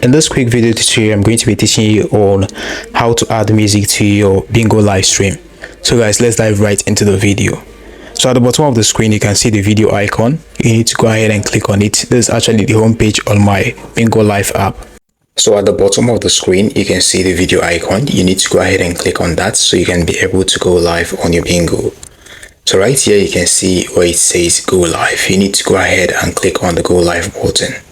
In this quick video tutorial, I'm going to be teaching you on how to add music to your BIGO live stream. So guys, let's dive right into the video. So at the bottom of the screen, you can see the video icon. You need to go ahead and click on it. This is actually the home page on my BIGO Live app. So at the bottom of the screen, you can see the video icon. You need to go ahead and click on that so you can be able to go live on your BIGO. So right here, you can see where it says go live. You need to go ahead and click on the go live button.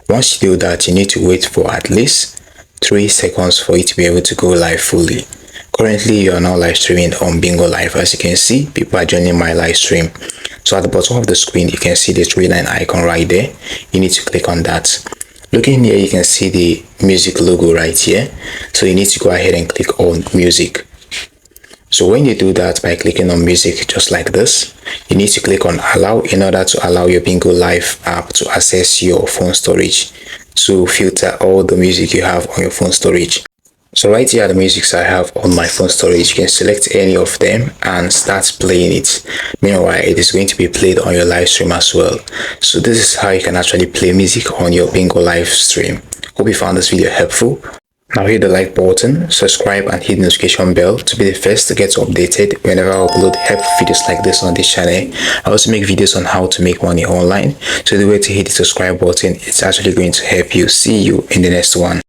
Once you do that, you need to wait for at least 3 seconds for it to be able to go live fully. Currently, you are now live streaming on BIGO Live. As you can see, people are joining my live stream. So at the bottom of the screen, you can see the 3-line icon right there. You need to click on that. Looking here, you can see the music logo right here. So you need to go ahead and click on music. So when you do that by clicking on music just like this, you need to click on allow in order to allow your BIGO Live app to access your phone storage to filter all the music you have on your phone storage. So right here are the musics I have on my phone storage. You can select any of them and start playing it. Meanwhile, it is going to be played on your live stream as well. So this is how you can actually play music on your BIGO live stream. Hope you found this video helpful. Now hit the like button, subscribe and hit the notification bell to be the first to get updated whenever I upload helpful videos like this on this channel. I also make videos on how to make money online. So the way to hit the subscribe button, it's actually going to help you. See you in the next one.